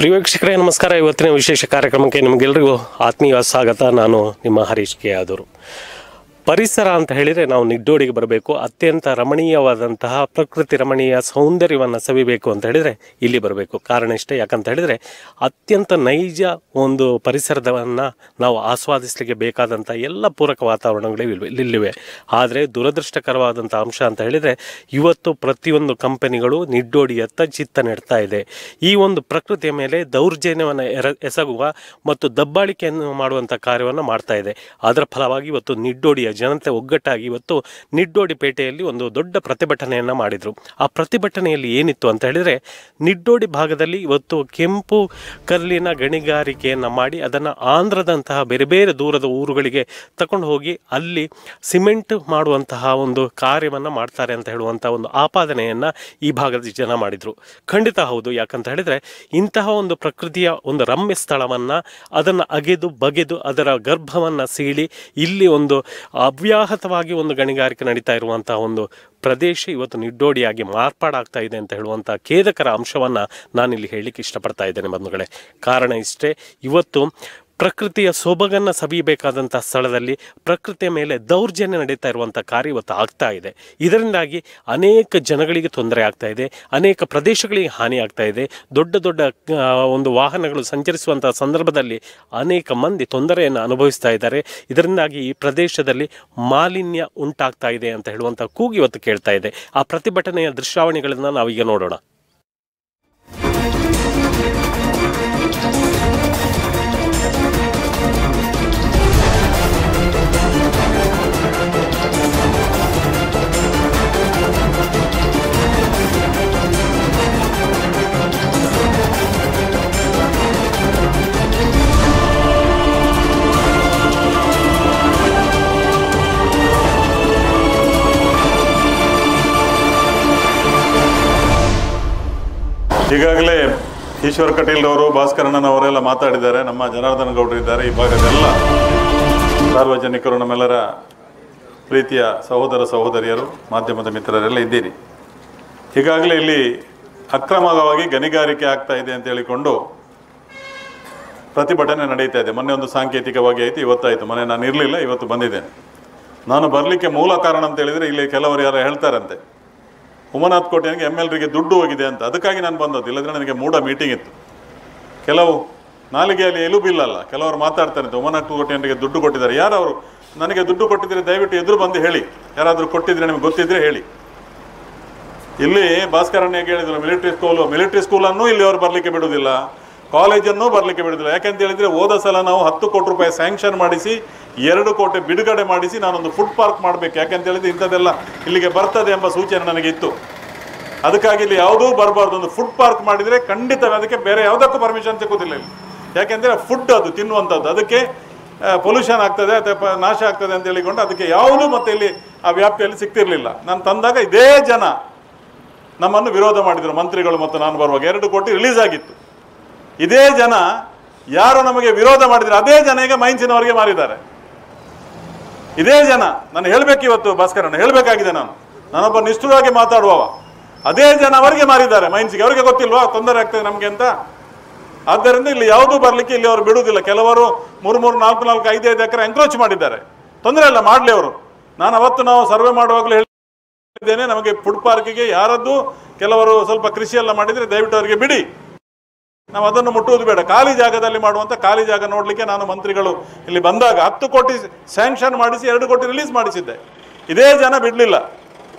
ಪ್ರಿಯ ವೀಕ್ಷಕರೇ ನಮಸ್ಕಾರ. ಇವತ್ತಿನ ವಿಶೇಷ ಕಾರ್ಯಕ್ರಮಕ್ಕೆ ನಿಮಗೆಲ್ಲರಿಗೂ ಆತ್ಮೀಯ ಸ್ವಾಗತ. ನಾನು ನಿಮ್ಮ ಹರೀಶ್ ಕೆ ಆದೂರು. ಪರಿಸರ ಅಂತ ಹೇಳಿದರೆ ನಾವು ನಿಡ್ಡೋಡಿಗೆ ಬರಬೇಕು. ಅತ್ಯಂತ ರಮಣೀಯವಾದಂತಹ ಪ್ರಕೃತಿ ರಮಣೀಯ ಸೌಂದರ್ಯವನ್ನು ಸವಿಬೇಕು ಅಂತ ಹೇಳಿದರೆ ಇಲ್ಲಿ ಬರಬೇಕು. ಕಾರಣ ಇಷ್ಟೇ, ಯಾಕಂತ ಹೇಳಿದರೆ ಅತ್ಯಂತ ನೈಜ ಒಂದು ಪರಿಸರವನ್ನು ನಾವು ಆಸ್ವಾದಿಸಲಿಕ್ಕೆ ಬೇಕಾದಂಥ ಎಲ್ಲ ಪೂರಕ ವಾತಾವರಣಗಳು ಇಲ್ಲಿವೆ. ಆದರೆ ದುರದೃಷ್ಟಕರವಾದಂಥ ಅಂಶ ಅಂತ ಹೇಳಿದರೆ ಇವತ್ತು ಪ್ರತಿಯೊಂದು ಕಂಪನಿಗಳು ನಿಡ್ಡೋಡಿಯತ್ತ ಚಿತ್ತ ನೆಡ್ತಾ ಇದೆ. ಈ ಒಂದು ಪ್ರಕೃತಿಯ ಮೇಲೆ ದೌರ್ಜನ್ಯವನ್ನು ಎಸಗುವ ಮತ್ತು ದಬ್ಬಾಳಿಕೆಯನ್ನು ಮಾಡುವಂಥ ಕಾರ್ಯವನ್ನು ಮಾಡ್ತಾ ಇದೆ. ಅದರ ಫಲವಾಗಿ ಇವತ್ತು ನಿಡ್ಡೋಡಿಯ ಜನತೆ ಒಗ್ಗಟ್ಟಾಗಿ ಇವತ್ತು ನಿಡ್ಡೋಡಿ ಪೇಟೆಯಲ್ಲಿ ಒಂದು ದೊಡ್ಡ ಪ್ರತಿಭಟನೆಯನ್ನು ಮಾಡಿದರು. ಆ ಪ್ರತಿಭಟನೆಯಲ್ಲಿ ಏನಿತ್ತು ಅಂತ ಹೇಳಿದರೆ, ನಿಡ್ಡೋಡಿ ಭಾಗದಲ್ಲಿ ಇವತ್ತು ಕೆಂಪು ಕಲ್ಲಿನ ಗಣಿಗಾರಿಕೆಯನ್ನು ಮಾಡಿ ಅದನ್ನು ಆಂಧ್ರದಂತಹ ಬೇರೆ ಬೇರೆ ದೂರದ ಊರುಗಳಿಗೆ ತಗೊಂಡು ಹೋಗಿ ಅಲ್ಲಿ ಸಿಮೆಂಟ್ ಮಾಡುವಂತಹ ಒಂದು ಕಾರ್ಯವನ್ನು ಮಾಡ್ತಾರೆ ಅಂತ ಹೇಳುವಂಥ ಒಂದು ಆಪಾದನೆಯನ್ನು ಈ ಭಾಗದ ಜನ ಮಾಡಿದರು. ಖಂಡಿತ ಹೌದು. ಯಾಕಂತ ಹೇಳಿದರೆ ಇಂತಹ ಒಂದು ಪ್ರಕೃತಿಯ ಒಂದು ರಮ್ಯ ಸ್ಥಳವನ್ನು ಅದನ್ನು ಅಗೆದು ಬಗೆದು ಅದರ ಗರ್ಭವನ್ನು ಸೀಳಿ ಇಲ್ಲಿ ಒಂದು ಅವ್ಯಾಹತವಾಗಿ ಒಂದು ಗಣಿಗಾರಿಕೆ ನಡೀತಾ ಇರುವಂತಹ ಒಂದು ಪ್ರದೇಶ ಇವತ್ತು ನಿಡ್ಡೋಡಿಯಾಗಿ ಮಾರ್ಪಾಡಾಗ್ತಾ ಇದೆ ಅಂತ ಹೇಳುವಂಥ ಖೇದಕರ ಅಂಶವನ್ನು ನಾನಿಲ್ಲಿ ಹೇಳಲಿಕ್ಕೆ ಇಷ್ಟಪಡ್ತಾ ಇದ್ದೇನೆ ಬಂಧುಗಳೇ. ಕಾರಣ ಇಷ್ಟೇ, ಇವತ್ತು ಪ್ರಕೃತಿಯ ಸೊಬಗನ್ನು ಸವಿಯಬೇಕಾದಂಥ ಸ್ಥಳದಲ್ಲಿ ಪ್ರಕೃತಿಯ ಮೇಲೆ ದೌರ್ಜನ್ಯ ನಡೀತಾ ಇರುವಂಥ ಕಾರ್ಯ ಇವತ್ತು ಆಗ್ತಾ ಇದೆ. ಇದರಿಂದಾಗಿ ಅನೇಕ ಜನಗಳಿಗೆ ತೊಂದರೆ ಆಗ್ತಾ ಇದೆ, ಅನೇಕ ಪ್ರದೇಶಗಳಿಗೆ ಹಾನಿ ಆಗ್ತಾ ಇದೆ. ದೊಡ್ಡ ದೊಡ್ಡ ಒಂದು ವಾಹನಗಳು ಸಂಚರಿಸುವಂಥ ಸಂದರ್ಭದಲ್ಲಿ ಅನೇಕ ಮಂದಿ ತೊಂದರೆಯನ್ನು ಅನುಭವಿಸ್ತಾ ಇದ್ದಾರೆ. ಇದರಿಂದಾಗಿ ಈ ಪ್ರದೇಶದಲ್ಲಿ ಮಾಲಿನ್ಯ ಉಂಟಾಗ್ತಾ ಇದೆ ಅಂತ ಹೇಳುವಂಥ ಕೂಗು ಇವತ್ತು ಕೇಳ್ತಾ ಇದೆ. ಆ ಪ್ರತಿಭಟನೆಯ ದೃಶ್ಯಾವಳಿಗಳನ್ನು ನಾವೀಗ ನೋಡೋಣ. ಈಗಾಗಲೇ ಈಶ್ವರ್ ಕಟೀಲ್ ಅವರು, ಭಾಸ್ಕರಣ್ಣನವರೆಲ್ಲ ಮಾತಾಡಿದ್ದಾರೆ. ನಮ್ಮ ಜನಾರ್ದನ ಗೌಡರು ಇದ್ದಾರೆ. ಈ ಭಾಗದೆಲ್ಲ ಸಾರ್ವಜನಿಕರು, ನಮ್ಮೆಲ್ಲರ ಪ್ರೀತಿಯ ಸಹೋದರ ಸಹೋದರಿಯರು, ಮಾಧ್ಯಮದ ಮಿತ್ರರೆಲ್ಲ ಇದ್ದೀರಿ. ಈಗಾಗಲೇ ಇಲ್ಲಿ ಅಕ್ರಮವಾಗಿ ಗಣಿಗಾರಿಕೆ ಆಗ್ತಾ ಇದೆ ಅಂತ ಹೇಳಿಕೊಂಡು ಪ್ರತಿಭಟನೆ ನಡೀತಾ ಇದೆ. ಮೊನ್ನೆ ಒಂದು ಸಾಂಕೇತಿಕವಾಗಿ ಆಯಿತು, ಇವತ್ತಾಯಿತು. ಮೊನ್ನೆ ನಾನು ಇರಲಿಲ್ಲ, ಇವತ್ತು ಬಂದಿದ್ದೇನೆ. ನಾನು ಬರಲಿಕ್ಕೆ ಮೂಲ ಕಾರಣ ಅಂತ ಹೇಳಿದರೆ, ಇಲ್ಲಿ ಕೆಲವರು ಯಾರು ಹೇಳ್ತಾರಂತೆ ಉಮನಾಥ್ ಕೋಟೆಯನಿಗೆ MLರಿಗೆ ದುಡ್ಡು ಹೋಗಿದೆ ಅಂತ. ಅದಕ್ಕಾಗಿ ನಾನು ಬಂದದ್ದು. ಇಲ್ಲದ್ರೆ ನನಗೆ ಮೂಡ ಮೀಟಿಂಗ್ ಇತ್ತು. ಕೆಲವು ನಾಲಿಗೆಯಲ್ಲಿ ಎಲುಬಿಲ್ಲಲ್ಲ, ಕೆಲವರು ಮಾತಾಡ್ತಾರಂತೆ ಉಮನಾಥ್ ಕೋಟೆಯನಿಗೆ ದುಡ್ಡು ಕೊಟ್ಟಿದ್ದಾರೆ. ಯಾರು ಅವರು? ನನಗೆ ದುಡ್ಡು ಕೊಟ್ಟಿದ್ರೆ ದಯವಿಟ್ಟು ಎದುರು ಬಂದು ಹೇಳಿ. ಯಾರಾದರೂ ಕೊಟ್ಟಿದ್ರೆ ನಿಮ್ಗೆ ಗೊತ್ತಿದ್ರೆ ಹೇಳಿ. ಇಲ್ಲಿ ಭಾಸ್ಕರಣ್ಣಿಗೆ ಹೇಳಿದ್ರು ಮಿಲಿಟರಿ ಸ್ಕೂಲನ್ನು ಇಲ್ಲಿ ಅವರು ಬರಲಿಕ್ಕೆ ಬಿಡುವುದಿಲ್ಲ, ಕಾಲೇಜನ್ನು ಬರಲಿಕ್ಕೆ ಬಿಡುವುದಿಲ್ಲ. ಯಾಕೆಂತ ಹೇಳಿದರೆ ಹೋದ ಸಲ ನಾವು 10 ಕೋಟಿ ರೂಪಾಯಿ ಸ್ಯಾಂಕ್ಷನ್ ಮಾಡಿಸಿ 2 ಕೋಟಿ ಬಿಡುಗಡೆ ಮಾಡಿಸಿ ನಾನೊಂದು ಫುಡ್ ಪಾರ್ಕ್ ಮಾಡಬೇಕು. ಯಾಕೆಂತ ಹೇಳಿದರೆ ಇಂಥದ್ದೆಲ್ಲ ಇಲ್ಲಿಗೆ ಬರ್ತದೆ ಎಂಬ ಸೂಚನೆ ನನಗೆ ಇತ್ತು. ಅದಕ್ಕಾಗಿ ಇಲ್ಲಿ ಯಾವುದೂ ಬರಬಾರ್ದು. ಒಂದು ಫುಡ್ ಪಾರ್ಕ್ ಮಾಡಿದರೆ ಖಂಡಿತ ಅದಕ್ಕೆ ಬೇರೆ ಯಾವುದಕ್ಕೂ ಪರ್ಮಿಷನ್ ಸಿಗೋದಿಲ್ಲ ಇಲ್ಲಿ. ಯಾಕೆಂದರೆ ಫುಡ್ ಅದು ತಿನ್ನುವಂಥದ್ದು, ಅದಕ್ಕೆ ಪೊಲ್ಯೂಷನ್ ಆಗ್ತದೆ ಅಥವಾ ನಾಶ ಆಗ್ತದೆ ಅಂತ ಹೇಳಿಕೊಂಡು ಅದಕ್ಕೆ ಯಾವುದೂ ಮತ್ತೆ ಇಲ್ಲಿ ಆ ವ್ಯಾಪ್ತಿಯಲ್ಲಿ ಸಿಗ್ತಿರಲಿಲ್ಲ. ನಾನು ತಂದಾಗ ಇದೇ ಜನ ನಮ್ಮನ್ನು ವಿರೋಧ ಮಾಡಿದರು, ಮಂತ್ರಿಗಳು ಮತ್ತು ನಾನು ಬರುವಾಗ. 2 ಕೋಟಿ ರಿಲೀಸ್ ಆಗಿತ್ತು. ಇದೇ ಜನ ಯಾರು ನಮಗೆ ವಿರೋಧ ಮಾಡಿದರೆ ಅದೇ ಜನ ಈಗ ಮೈನ್ಸಿನವರಿಗೆ ಮಾರಿದ್ದಾರೆ. ಇದೇ ಜನ, ನಾನು ಹೇಳಬೇಕು ಇವತ್ತು ಭಾಸ್ಕರಣ್ಣ, ಹೇಳಬೇಕಾಗಿದೆ. ನಾನೊಬ್ಬ ನಿಷ್ಠುರವಾಗಿ ಮಾತಾಡುವವ. ಅದೇ ಜನ ಅವರಿಗೆ ಮಾರಿದ್ದಾರೆ, ಮೈನ್ಸಿಗೆ. ಅವರಿಗೆ ಗೊತ್ತಿಲ್ವಾ ತೊಂದರೆ ಆಗ್ತದೆ ನಮಗೆ ಅಂತ? ಆದ್ದರಿಂದ ಇಲ್ಲಿ ಯಾವುದೂ ಬರಲಿಕ್ಕೆ ಇಲ್ಲಿ ಅವರು ಬಿಡುವುದಿಲ್ಲ. ಕೆಲವರು 3, 4, 5 ಎಕರೆ ಎಂಕ್ರೋಚ್ ಮಾಡಿದ್ದಾರೆ. ತೊಂದರೆ ಇಲ್ಲ, ಮಾಡಲಿ ಅವರು. ನಾವು ಸರ್ವೆ ಮಾಡುವಾಗಲೂ ಹೇಳಿದ್ದೇನೆ, ನಮಗೆ ಫುಡ್ ಪಾರ್ಕಿಗೆ ಯಾರದ್ದು ಕೆಲವರು ಸ್ವಲ್ಪ ಕೃಷಿ ಎಲ್ಲ ಮಾಡಿದರೆ ದಯವಿಟ್ಟು ಅವರಿಗೆ ಬಿಡಿ, ನಾವು ಅದನ್ನು ಮುಟ್ಟುವುದು ಬೇಡ. ಖಾಲಿ ಜಾಗದಲ್ಲಿ ಮಾಡುವಂಥ ಖಾಲಿ ಜಾಗ ನೋಡಲಿಕ್ಕೆ ನಾನು ಮಂತ್ರಿಗಳು ಇಲ್ಲಿ ಬಂದಾಗ 10 ಕೋಟಿ ಸ್ಯಾಂಕ್ಷನ್ ಮಾಡಿಸಿ 2 ಕೋಟಿ ರಿಲೀಸ್ ಮಾಡಿಸಿದ್ದೆ. ಇದೇ ಜನ ಬಿಡಲಿಲ್ಲ,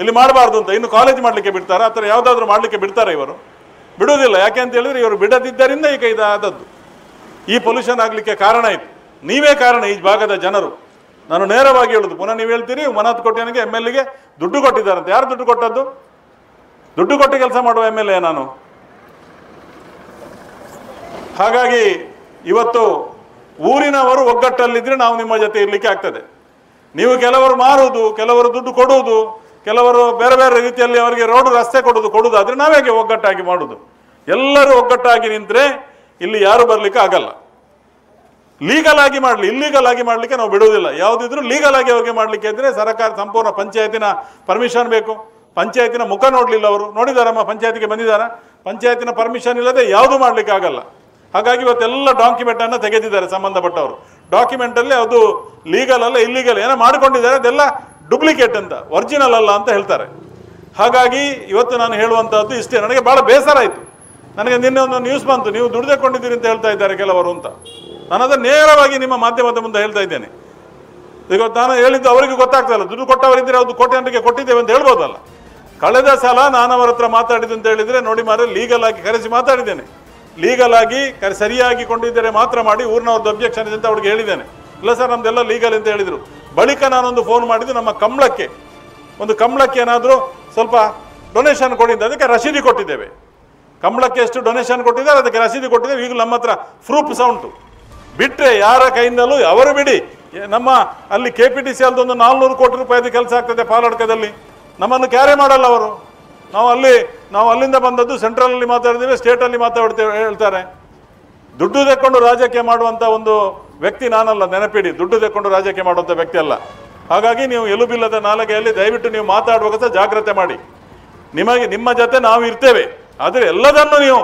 ಇಲ್ಲಿ ಮಾಡಬಾರ್ದು ಅಂತ. ಇನ್ನು ಕಾಲೇಜ್ ಮಾಡಲಿಕ್ಕೆ ಬಿಡ್ತಾರೆ, ಆ ಥರ ಯಾವುದಾದ್ರೂ ಮಾಡಲಿಕ್ಕೆ ಬಿಡ್ತಾರೆ? ಇವರು ಬಿಡುವುದಿಲ್ಲ. ಯಾಕೆ ಅಂತ ಹೇಳಿದರೆ ಇವರು ಬಿಡದಿದ್ದರಿಂದ ಈಗ ಇದಾದದ್ದು, ಈ ಪೊಲ್ಯೂಷನ್ ಆಗಲಿಕ್ಕೆ ಕಾರಣ ಇತ್ತು. ನೀವೇ ಕಾರಣ, ಈ ಭಾಗದ ಜನರು. ನಾನು ನೇರವಾಗಿ ಹೇಳುದು, ಪುನಃ ನೀವು ಹೇಳ್ತೀರಿ ಉಮನಾಥ್ ಕೋಟೆಯನಿಗೆ MLಗೆ ದುಡ್ಡು ಕೊಟ್ಟಿದ್ದಾರಂತೆ. ಯಾರು ದುಡ್ಡು ಕೊಟ್ಟದ್ದು? ದುಡ್ಡು ಕೊಟ್ಟು ಕೆಲಸ ಮಾಡುವ MLA ನಾನು. ಹಾಗಾಗಿ ಇವತ್ತು ಊರಿನವರು ಒಗ್ಗಟ್ಟಲ್ಲಿದ್ದರೆ ನಾವು ನಿಮ್ಮ ಜೊತೆ ಇರಲಿಕ್ಕೆ ಆಗ್ತದೆ. ನೀವು ಕೆಲವರು ಮಾರುವುದು, ಕೆಲವರು ದುಡ್ಡು ಕೊಡುವುದು, ಕೆಲವರು ಬೇರೆ ಬೇರೆ ರೀತಿಯಲ್ಲಿ ಅವರಿಗೆ ರೋಡು ರಸ್ತೆ ಕೊಡುವುದಾದರೆ ನಾವೇಗೆ ಒಗ್ಗಟ್ಟಾಗಿ ಮಾಡುವುದು? ಎಲ್ಲರೂ ಒಗ್ಗಟ್ಟಾಗಿ ನಿಂತರೆ ಇಲ್ಲಿ ಯಾರು ಬರಲಿಕ್ಕೆ ಆಗಲ್ಲ. ಲೀಗಲ್ ಆಗಿ ಮಾಡಲಿ, ಇಲ್ಲೀಗಲ್ ಆಗಿ ಮಾಡಲಿಕ್ಕೆ ನಾವು ಬಿಡುವುದಿಲ್ಲ. ಯಾವುದಿದ್ರು ಲೀಗಲ್ ಆಗಿ ಅವ್ರಿಗೆ ಮಾಡಲಿಕ್ಕೆ ಇದ್ದರೆ ಸರ್ಕಾರ ಸಂಪೂರ್ಣ ಪಂಚಾಯತಿನ ಪರ್ಮಿಷನ್ ಬೇಕು. ಪಂಚಾಯತಿನ ಮುಖ ನೋಡಲಿಲ್ಲ ಅವರು. ನೋಡಿದಾರಮ್ಮ? ಪಂಚಾಯತಿಗೆ ಬಂದಿದ್ದಾರಾ? ಪಂಚಾಯತಿನ ಪರ್ಮಿಷನ್ ಇಲ್ಲದೆ ಯಾವುದೂ ಮಾಡಲಿಕ್ಕೆ ಆಗಲ್ಲ. ಹಾಗಾಗಿ ಇವತ್ತೆಲ್ಲ ಡಾಕ್ಯುಮೆಂಟನ್ನು ತೆಗೆದಿದ್ದಾರೆ ಸಂಬಂಧಪಟ್ಟವರು. ಡಾಕ್ಯುಮೆಂಟಲ್ಲಿ ಅದು ಲೀಗಲ್ ಅಲ್ಲ, ಇಲ್ಲೀಗಲ್ ಏನೋ ಮಾಡಿಕೊಂಡಿದ್ದಾರೆ, ಅದೆಲ್ಲ ಡೂಪ್ಲಿಕೇಟ್ ಅಂತ, ಒರಿಜಿನಲ್ ಅಲ್ಲ ಅಂತ ಹೇಳ್ತಾರೆ. ಹಾಗಾಗಿ ಇವತ್ತು ನಾನು ಹೇಳುವಂಥದ್ದು ಇಷ್ಟೇ. ನನಗೆ ಭಾಳ ಬೇಸರ ಆಯಿತು. ನನಗೆ ನಿನ್ನೆ ಒಂದು ನ್ಯೂಸ್ ಬಂತು, ನೀವು ದುಡ್ಡು ತೆಕ್ಕೊಂಡಿದ್ದೀರಿ ಅಂತ ಹೇಳ್ತಾ ಇದ್ದಾರೆ ಕೆಲವರು ಅಂತ. ನಾನು ಅದನ್ನು ನೇರವಾಗಿ ನಿಮ್ಮ ಮಾಧ್ಯಮದ ಮುಂದೆ ಹೇಳ್ತಾ ಇದ್ದೇನೆ. ಈಗ ನಾನು ಹೇಳಿದ್ದು ಅವರಿಗೆ ಗೊತ್ತಾಗ್ತಲ್ಲ, ದುಡ್ಡು ಕೊಟ್ಟವರಿದ್ದರೆ ಅದು ಕೋಟ್ಯಾಂತರಿಗೆ ಕೊಟ್ಟಿದ್ದೇವೆ ಅಂತ ಹೇಳ್ಬೋದಲ್ಲ. ಕಳೆದ ಸಲ ನಾನು ಅವರ ಹತ್ರ ಮಾತಾಡಿದ್ದು ಅಂತ ಹೇಳಿದರೆ, ನೋಡಿ ಮಾರೆ, ಲೀಗಲ್ ಆಗಿ ಕರೆಸಿ ಮಾತಾಡಿದ್ದೇನೆ. ಲೀಗಲ್ ಆಗಿ ಸರಿಯಾಗಿ ಕೊಂಡಿದ್ದರೆ ಮಾತ್ರ ಮಾಡಿ, ಊರಿನವ್ರದ್ದು ಅಬ್ಜೆಕ್ಷನ್ ಇದೆ ಅಂತ ಅವ್ರಿಗೆ ಹೇಳಿದ್ದೇನೆ. ಇಲ್ಲ ಸರ್ ನಮ್ದೆಲ್ಲ ಲೀಗಲ್ ಅಂತ ಹೇಳಿದರು. ಬಳಿಕ ನಾನೊಂದು ಫೋನ್ ಮಾಡಿದ್ದು, ನಮ್ಮ ಕಂಬಳಕ್ಕೆ ಏನಾದರೂ ಸ್ವಲ್ಪ ಡೊನೇಷನ್ ಕೊಡಿದ್ದ, ಅದಕ್ಕೆ ರಸೀದಿ ಕೊಟ್ಟಿದ್ದೇವೆ. ಕಂಬಳಕ್ಕೆ ಎಷ್ಟು ಡೊನೇಷನ್ ಕೊಟ್ಟಿದ್ದಾರೆ ಅದಕ್ಕೆ ರಸೀದಿ ಕೊಟ್ಟಿದ್ದೇವೆ. ಈಗ ನಮ್ಮ ಹತ್ರ ಪ್ರೂಫ್ ಉಂಟು. ಬಿಟ್ಟರೆ ಯಾರ ಕೈಯಿಂದಲೂ ಅವರು ಬಿಡಿ, ನಮ್ಮ ಅಲ್ಲಿ KPTC ಅಲ್ದೊಂದು 400 ಕೋಟಿ ರೂಪಾಯಿದು ಕೆಲಸ ಆಗ್ತದೆ ಪಾಲಡ್ಕದಲ್ಲಿ, ನಮ್ಮನ್ನು ಕ್ಯಾರೆ ಮಾಡಲ್ಲ ಅವರು. ನಾವು ಅಲ್ಲಿಂದ ಬಂದದ್ದು, ಸೆಂಟ್ರಲಲ್ಲಿ ಮಾತಾಡಿದ್ದೇವೆ, ಸ್ಟೇಟಲ್ಲಿ ಮಾತಾಡ್ತೇವೆ ಹೇಳ್ತಾರೆ. ದುಡ್ಡು ತೆಕ್ಕೊಂಡು ರಾಜಕೀಯ ಮಾಡುವಂಥ ಒಂದು ವ್ಯಕ್ತಿ ನಾನಲ್ಲ, ನೆನಪಿಡಿ. ದುಡ್ಡು ತೆಕ್ಕೊಂಡು ರಾಜಕೀಯ ಮಾಡುವಂಥ ವ್ಯಕ್ತಿ ಅಲ್ಲ. ಹಾಗಾಗಿ ನೀವು ಎಲುಬಿಲ್ಲದ ನಾಲಿಗೆಯಲ್ಲಿ ದಯವಿಟ್ಟು ನೀವು ಮಾತಾಡುವಾಗ ಸಹ ಜಾಗ್ರತೆ ಮಾಡಿ. ನಿಮ್ಮ ಜೊತೆ ನಾವು ಇರ್ತೇವೆ, ಆದರೆ ಎಲ್ಲದನ್ನು ನೀವು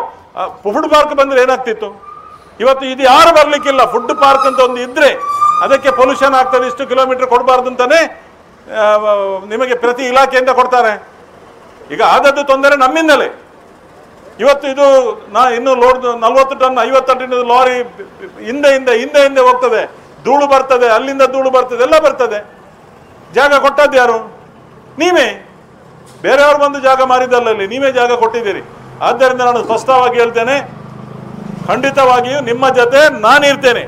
ಫುಡ್ ಪಾರ್ಕ್ ಬಂದರೆ ಏನಾಗ್ತಿತ್ತು? ಇವತ್ತು ಇದು ಯಾರು ಬರಲಿಕ್ಕಿಲ್ಲ. ಫುಡ್ ಪಾರ್ಕ್ ಅಂತ ಒಂದು ಇದ್ದರೆ ಅದಕ್ಕೆ ಪೊಲ್ಯೂಷನ್ ಆಗ್ತದೆ, ಇಷ್ಟು ಕಿಲೋಮೀಟರ್ ಕೊಡಬಾರ್ದು ಅಂತಲೇ ನಿಮಗೆ ಪ್ರತಿ ಇಲಾಖೆಯಿಂದ ಕೊಡ್ತಾರೆ. ಈಗ ಆದದ್ದು ತೊಂದರೆ ನಮ್ಮಿಂದಲೇ. ಇವತ್ತು ಇದು ಇನ್ನು ಲೋಡ್ 40 ಟನ್ 50 ಟನ್ ಲಾರಿ ಹಿಂದೆ ಹೋಗ್ತದೆ, ಧೂಳು ಬರ್ತದೆ, ಅಲ್ಲಿಂದ ಧೂಳು ಬರ್ತದೆ, ಎಲ್ಲ ಬರ್ತದೆ. ಜಾಗ ಕೊಟ್ಟದ್ದು ಯಾರು? ನೀವೇ. ಬೇರೆಯವರು ಬಂದು ಜಾಗ ಮಾರಿದ್ದಲ್ಲಲ್ಲಿ ನೀವೇ ಜಾಗ ಕೊಟ್ಟಿದ್ದೀರಿ. ಆದ್ದರಿಂದ ನಾನು ಸ್ಪಷ್ಟವಾಗಿ ಹೇಳ್ತೇನೆ, ಖಂಡಿತವಾಗಿಯೂ ನಿಮ್ಮ ಜೊತೆ ನಾನಿರ್ತೇನೆ.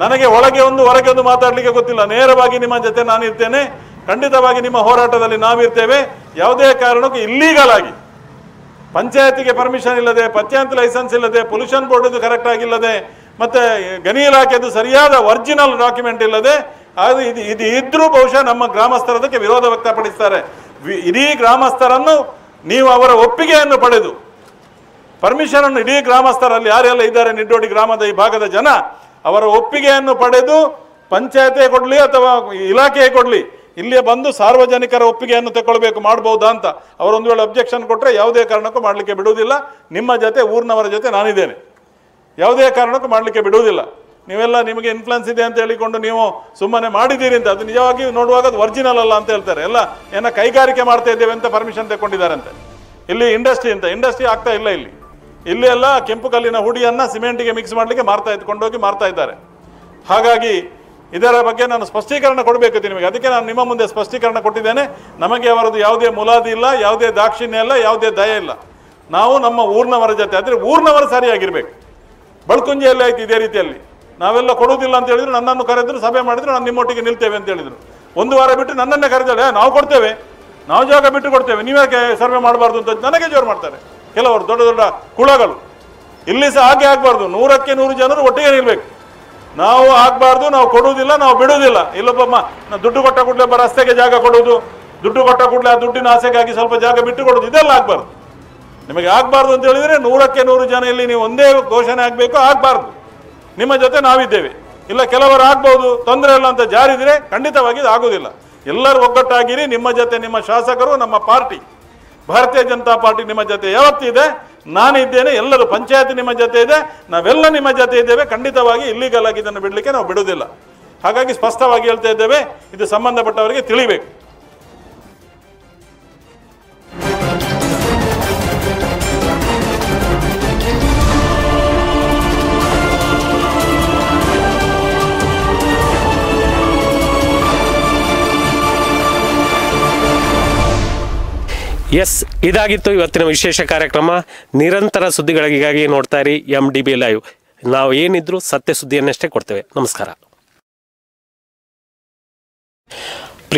ನನಗೆ ಒಳಗೆ ಒಂದು ಹೊರಗೆ ಒಂದು ಮಾತಾಡಲಿಕ್ಕೆ ಗೊತ್ತಿಲ್ಲ. ನೇರವಾಗಿ ನಿಮ್ಮ ಜೊತೆ ನಾನಿರ್ತೇನೆ. ಖಂಡಿತವಾಗಿ ನಿಮ್ಮ ಹೋರಾಟದಲ್ಲಿ ನಾವಿರ್ತೇವೆ. ಯಾವುದೇ ಕಾರಣಕ್ಕೂ ಇಲ್ಲೀಗಲ್ ಆಗಿ, ಪಂಚಾಯತಿಗೆ ಪರ್ಮಿಷನ್ ಇಲ್ಲದೆ, ಪಂಚಾಯತ್ ಲೈಸೆನ್ಸ್ ಇಲ್ಲದೆ, ಪೊಲ್ಯೂಷನ್ ಬೋರ್ಡ್ ಕರೆಕ್ಟ್ ಆಗಿಲ್ಲದೆ, ಮತ್ತೆ ಗಣಿ ಇಲಾಖೆದು ಸರಿಯಾದ ಒರಿಜಿನಲ್ ಡಾಕ್ಯುಮೆಂಟ್ ಇಲ್ಲದೆ, ಅದು ಇದು ಇದ್ರೂ ಬಹುಶಃ ನಮ್ಮ ಗ್ರಾಮಸ್ಥರದಕ್ಕೆ ವಿರೋಧ ವ್ಯಕ್ತಪಡಿಸ್ತಾರೆ. ಇಡೀ ಗ್ರಾಮಸ್ಥರನ್ನು ನೀವು ಅವರ ಒಪ್ಪಿಗೆಯನ್ನು ಪಡೆದು, ಪರ್ಮಿಷನ್ ಅನ್ನು ಇಡೀ ಗ್ರಾಮಸ್ಥರಲ್ಲಿ ಯಾರೆಲ್ಲ ಇದ್ದಾರೆ ನಿಡ್ಡೋಡಿ ಗ್ರಾಮದ ಈ ಭಾಗದ ಜನ, ಅವರ ಒಪ್ಪಿಗೆಯನ್ನು ಪಡೆದು ಪಂಚಾಯತೆ ಕೊಡಲಿ ಅಥವಾ ಇಲಾಖೆ ಕೊಡಲಿ, ಇಲ್ಲಿಯೇ ಬಂದು ಸಾರ್ವಜನಿಕರ ಒಪ್ಪಿಗೆಯನ್ನು ತಗೊಳ್ಬೇಕು, ಮಾಡ್ಬೋದಾ ಅಂತ. ಅವರೊಂದು ವೇಳೆ ಅಬ್ಜೆಕ್ಷನ್ ಕೊಟ್ಟರೆ ಯಾವುದೇ ಕಾರಣಕ್ಕೂ ಮಾಡಲಿಕ್ಕೆ ಬಿಡುವುದಿಲ್ಲ. ನಿಮ್ಮ ಜೊತೆ, ಊರಿನವರ ಜೊತೆ ನಾನಿದ್ದೇನೆ. ಯಾವುದೇ ಕಾರಣಕ್ಕೂ ಮಾಡಲಿಕ್ಕೆ ಬಿಡುವುದಿಲ್ಲ. ನೀವೆಲ್ಲ ನಿಮಗೆ ಇನ್ಫ್ಲುಯೆನ್ಸ್ ಇದೆ ಅಂತ ಹೇಳಿಕೊಂಡು ನೀವು ಸುಮ್ಮನೆ ಮಾಡಿದ್ದೀರಿ ಅಂತ, ಅದು ನಿಜವಾಗಿ ನೋಡುವಾಗ ಅದು ಒರಿಜಿನಲ್ ಅಲ್ಲ ಅಂತ ಹೇಳ್ತಾರೆ. ಎಲ್ಲ ಏನೋ ಕೈಗಾರಿಕೆ ಮಾಡ್ತಾ ಇದ್ದೇವೆ ಅಂತ ಪರ್ಮಿಷನ್ ತಗೊಂಡಿದ್ದಾರಂತೆ. ಇಲ್ಲಿ ಇಂಡಸ್ಟ್ರಿ ಆಗ್ತಾ ಇಲ್ಲ. ಇಲ್ಲಿ ಎಲ್ಲ ಕೆಂಪು ಕಲ್ಲಿನ ಹುಡಿಯನ್ನು ಸಿಮೆಂಟಿಗೆ ಮಿಕ್ಸ್ ಮಾಡಲಿಕ್ಕೆ ಕೊಂಡೋಗಿ ಮಾರ್ತಾ ಇದ್ದಾರೆ. ಹಾಗಾಗಿ ಇದರ ಬಗ್ಗೆ ನಾನು ಸ್ಪಷ್ಟೀಕರಣ ಕೊಡಬೇಕು ನಿಮಗೆ. ಅದಕ್ಕೆ ನಾನು ನಿಮ್ಮ ಮುಂದೆ ಸ್ಪಷ್ಟೀಕರಣ ಕೊಟ್ಟಿದ್ದೇನೆ. ನಮಗೆ ಅವರದ್ದು ಯಾವುದೇ ಮುಲಾದಿ ಇಲ್ಲ, ಯಾವುದೇ ದಾಕ್ಷಿಣ್ಯ ಇಲ್ಲ, ಯಾವುದೇ ದಯ ಇಲ್ಲ. ನಾವು ನಮ್ಮ ಊರಿನವರ ಜೊತೆ, ಆದರೆ ಊರಿನವರು ಸರಿಯಾಗಿರ್ಬೇಕು. ಬಳ್ಕುಂಜಿಯಲ್ಲಿ ಆಯ್ತು ಇದೇ ರೀತಿಯಲ್ಲಿ. ನಾವೆಲ್ಲ ಕೊಡುವುದಿಲ್ಲ ಅಂತ ಹೇಳಿದ್ರು, ನನ್ನನ್ನು ಕರೆದ್ರು, ಸಭೆ ಮಾಡಿದ್ರು, ನಾನು ನಿಮ್ಮೊಟ್ಟಿಗೆ ನಿಲ್ತೇವೆ ಅಂತ ಹೇಳಿದ್ರು. ಒಂದು ವಾರ ಬಿಟ್ಟು ನನ್ನನ್ನೇ ಕರೆದಾಳೆ, ನಾವು ಕೊಡ್ತೇವೆ, ನಾವು ಜಾಗ ಬಿಟ್ಟು ಕೊಡ್ತೇವೆ, ನೀವ್ಯಾಕೆ ಸರ್ವೆ ಮಾಡಬಾರ್ದು ಅಂತ ನನಗೆ ಜೋರು ಮಾಡ್ತಾರೆ ಕೆಲವರು ದೊಡ್ಡ ದೊಡ್ಡ ಕುಳಗಳು. ಇಲ್ಲಿ ಸಹ ಹಾಗೆ ಆಗಬಾರ್ದು. 100ಕ್ಕೆ 100 ಜನರು ಒಟ್ಟಿಗೆ ನಿಲ್ಬೇಕು. ನಾವು ಆಗಬಾರ್ದು, ನಾವು ಕೊಡುವುದಿಲ್ಲ, ನಾವು ಬಿಡುವುದಿಲ್ಲ. ಇಲ್ಲೊಬ್ಬ ದುಡ್ಡು ಕೊಟ್ಟ ಕೂಡಲೇ ರಸ್ತೆಗೆ ಜಾಗ ಕೊಡುವುದು, ದುಡ್ಡು ಕೊಟ್ಟ ಕೂಡಲೇ ಆ ದುಡ್ಡಿನ ಆಸೆಗಾಗಿ ಸ್ವಲ್ಪ ಜಾಗ ಬಿಟ್ಟು ಕೊಡುವುದು, ಇದೆಲ್ಲ ಆಗಬಾರ್ದು. ನಿಮಗೆ ಆಗಬಾರ್ದು ಅಂತ ಹೇಳಿದರೆ 100ಕ್ಕೆ 100 ಜನ ಇಲ್ಲಿ ನೀವು ಒಂದೇ ಘೋಷಣೆ ಆಗಬೇಕು, ಆಗಬಾರ್ದು. ನಿಮ್ಮ ಜೊತೆ ನಾವಿದ್ದೇವೆ. ಇಲ್ಲ ಕೆಲವರು ಆಗ್ಬೋದು, ತೊಂದರೆ ಇಲ್ಲ ಅಂತ ಜಾರಿದ್ರೆ ಖಂಡಿತವಾಗಿ ಇದು ಆಗೋದಿಲ್ಲ. ಎಲ್ಲರೂ ಒಗ್ಗಟ್ಟಾಗಿರಿ. ನಿಮ್ಮ ಜೊತೆ ನಿಮ್ಮ ಶಾಸಕರು, ನಮ್ಮ ಪಾರ್ಟಿ ಭಾರತೀಯ ಜನತಾ ಪಾರ್ಟಿ ನಿಮ್ಮ ಜೊತೆ ಯಾವತ್ತಿದೆ, ನಾನಿದ್ದೇನೆ. ಎಲ್ಲರೂ ಪಂಚಾಯತ್ ನಿಮ್ಮ ಜೊತೆ ಇದೆ, ನಾವೆಲ್ಲ ನಿಮ್ಮ ಜೊತೆ ಇದ್ದೇವೆ. ಖಂಡಿತವಾಗಿ ಇಲ್ಲಿಗಲ್ ಆಗಿ ಇದನ್ನು ಬಿಡಲಿಕ್ಕೆ ನಾವು ಬಿಡುವುದಿಲ್ಲ. ಹಾಗಾಗಿ ಸ್ಪಷ್ಟವಾಗಿ ಹೇಳ್ತಾ ಇದ್ದೇವೆ, ಇದು ಸಂಬಂಧಪಟ್ಟವರಿಗೆ ತಿಳಿಬೇಕು. ಎಸ್, ಇದಾಗಿತ್ತು ಇವತ್ತಿನ ವಿಶೇಷ ಕಾರ್ಯಕ್ರಮ. ನಿರಂತರ ಸುದ್ದಿಗಳಿಗಾಗಿ ನೋಡ್ತಾ ಇರಿ MDB ಲೈವ್. ನಾವು ಏನಿದ್ರು ಸತ್ಯ ಸುದ್ದಿಯನ್ನಷ್ಟೇ ಕೊಡ್ತೇವೆ. ನಮಸ್ಕಾರ.